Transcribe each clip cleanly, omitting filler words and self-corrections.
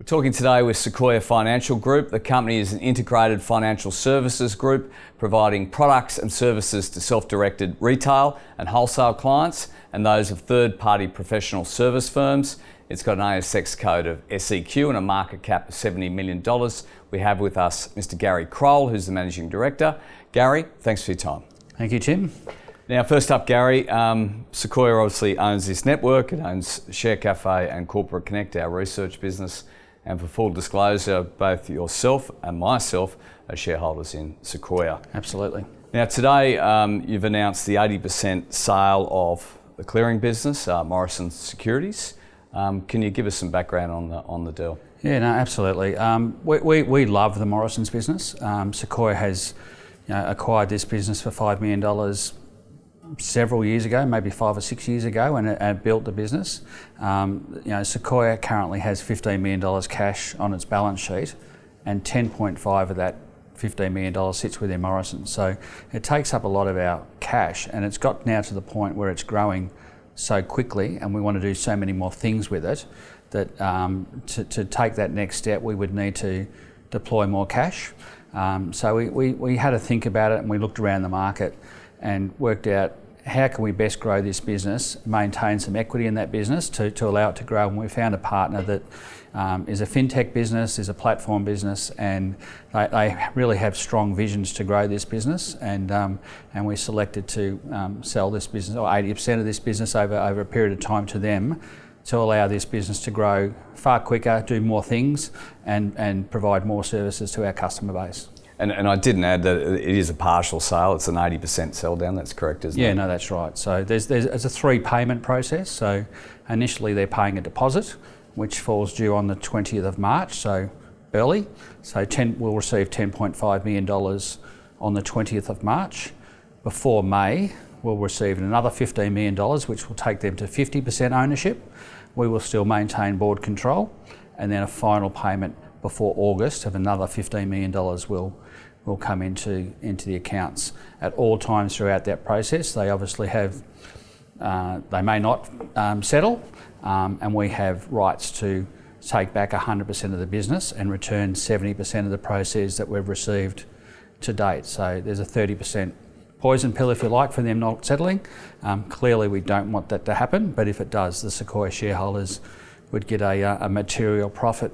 We're talking today with Sequoia Financial Group. The company is an integrated financial services group providing products and services to self-directed retail and wholesale clients and those of third-party professional service firms. It's got an ASX code of SEQ and a market cap of $70 million. We have with us Mr. Garry Crole, who's the Managing Director. Gary, thanks for your time. Thank you, Tim. Now, first up, Gary, Sequoia obviously owns this network. It owns Share Cafe and Corporate Connect, our research business. And for full disclosure, both yourself and myself are shareholders in Sequoia. Absolutely. Now, today you've announced the 80% sale of the clearing business, Morrison Securities. Can you give us some background on the deal? Yeah, no, absolutely. We love the Morrison's business. Sequoia has acquired this business for $5 million several years ago, maybe 5 or 6 years ago, and built the business. Sequoia currently has $15 million cash on its balance sheet, and 10.5 of that $15 million sits within Morrison. So it takes up a lot of our cash, and it's got now to the point where it's growing so quickly, and we want to do so many more things with it that to take that next step, we would need to deploy more cash. So we had to think about it, and we looked around the market and worked out how can we best grow this business, maintain some equity in that business to allow it to grow. And we found a partner that is a fintech business, is a platform business, and they really have strong visions to grow this business. And we selected to sell this business, or 80% of this business over a period of time to them, to allow this business to grow far quicker, do more things, and provide more services to our customer base. And I didn't add that it is a partial sale. It's an 80% sell down. That's correct, isn't it? Yeah, no, that's right. So there's a 3-payment process. So initially they're paying a deposit, which falls due on the 20th of March, so early. So we'll receive $10.5 million on the 20th of March. Before May, we'll receive another $15 million, which will take them to 50% ownership. We will still maintain board control, and then a final payment before August of another $15 million will come into the accounts. At all times throughout that process, they obviously have, they may not settle, and we have rights to take back 100% of the business and return 70% of the proceeds that we've received to date. So there's a 30% poison pill, if you like, for them not settling. Clearly we don't want that to happen, but if it does, the Sequoia shareholders would get a material profit,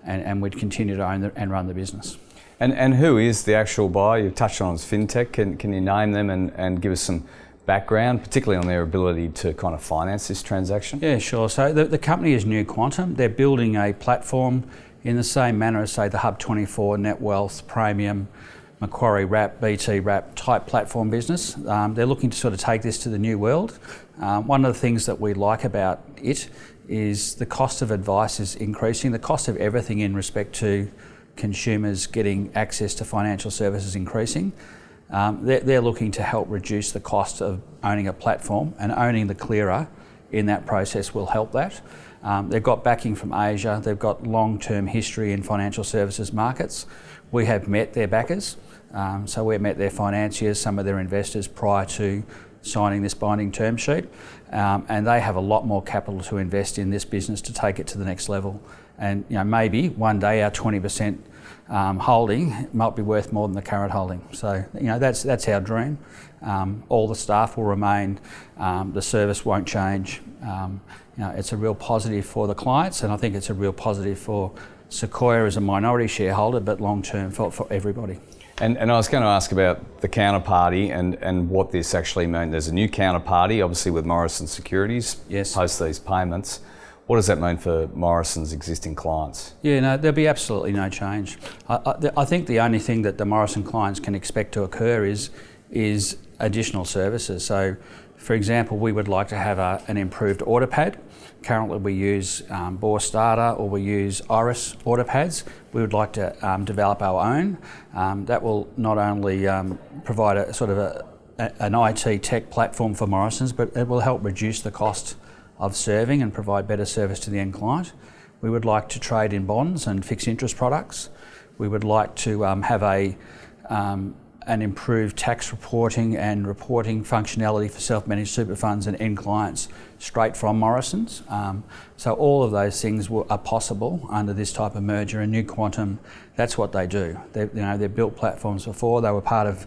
and we'd continue to own and run the business. And who is the actual buyer? You've touched on as fintech. Can you name them and give us some background, particularly on their ability to kind of finance this transaction? Yeah, sure. So the company is New Quantum. They're building a platform in the same manner as, say, the Hub24, Netwealth, Praemium, Macquarie Wrap, BT Wrap type platform business. They're looking to sort of take this to the new world. One of the things that we like about it is the cost of advice is increasing. The cost of everything in respect to consumers getting access to financial services increasing. They're looking to help reduce the cost of owning a platform, and owning the clearer in that process will help that. They've got backing from Asia. They've got long-term history in financial services markets. We have met their backers. So we've met their financiers, some of their investors, prior to signing this binding term sheet, and they have a lot more capital to invest in this business to take it to the next level. And maybe one day our 20% holding might be worth more than the current holding. So that's our dream. All the staff will remain. The service won't change. It's a real positive for the clients, and I think it's a real positive for Sequoia as a minority shareholder, but long term for everybody. And I was going to ask about the counterparty and what this actually means. There's a new counterparty, obviously, with Morrison Securities, yes, post these payments. What does that mean for Morrison's existing clients? Yeah, no, there'll be absolutely no change. I think the only thing that the Morrison clients can expect to occur is additional services. So, for example, we would like to have an improved order pad. Currently we use Bourse Data, or we use Iris order pads. We would like to develop our own. That will not only provide a sort of an IT tech platform for Morrison's, but it will help reduce the cost of serving and provide better service to the end client. We would like to trade in bonds and fixed interest products. We would like to have a an improved tax reporting and reporting functionality for self-managed super funds and end clients straight from Morrison's. So all of those things are possible under this type of merger, and New Quantum, that's what they do. They've built platforms before. They were part of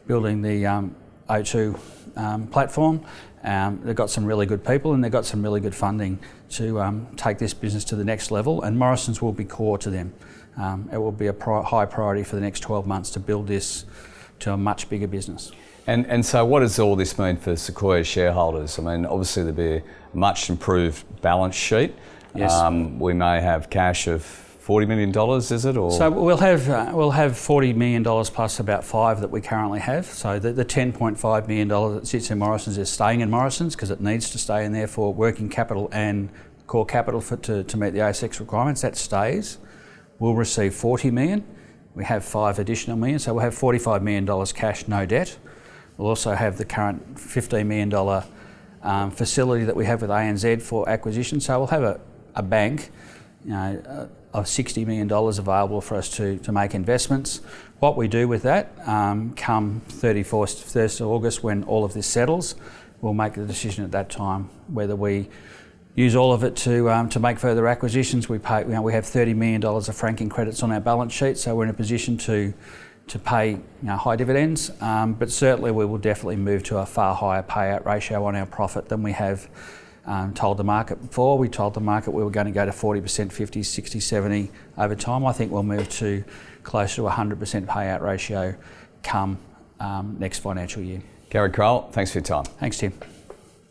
building the O2 platform. They've got some really good people and they've got some really good funding to take this business to the next level, and Morrison's will be core to them. It will be a high priority for the next 12 months to build this to a much bigger business. And so what does all this mean for Sequoia shareholders? I mean, obviously there'll be a much improved balance sheet. Yes. We may have cash of $40 million, is it? Or? So we'll have $40 million plus about $5 that we currently have. So the $10.5 million that sits in Morrison's is staying in Morrison's because it needs to stay in there for working capital and core capital to meet the ASX requirements. That stays. We'll receive $40 million. We have $5 additional million, so we'll have $45 million cash, no debt. We'll also have the current $15 million facility that we have with ANZ for acquisition. So we'll have a bank, of $60 million available for us to make investments. What we do with that, come 1st of August when all of this settles, we'll make the decision at that time whether we use all of it to make further acquisitions. We pay, we have $30 million of franking credits on our balance sheet, so we're in a position to pay high dividends. But certainly we will definitely move to a far higher payout ratio on our profit than we have told the market before. We told the market we were going to go to 40%, 50, 60, 70 over time. I think we'll move to closer to 100% payout ratio come next financial year. Garry Crole, thanks for your time. Thanks, Tim.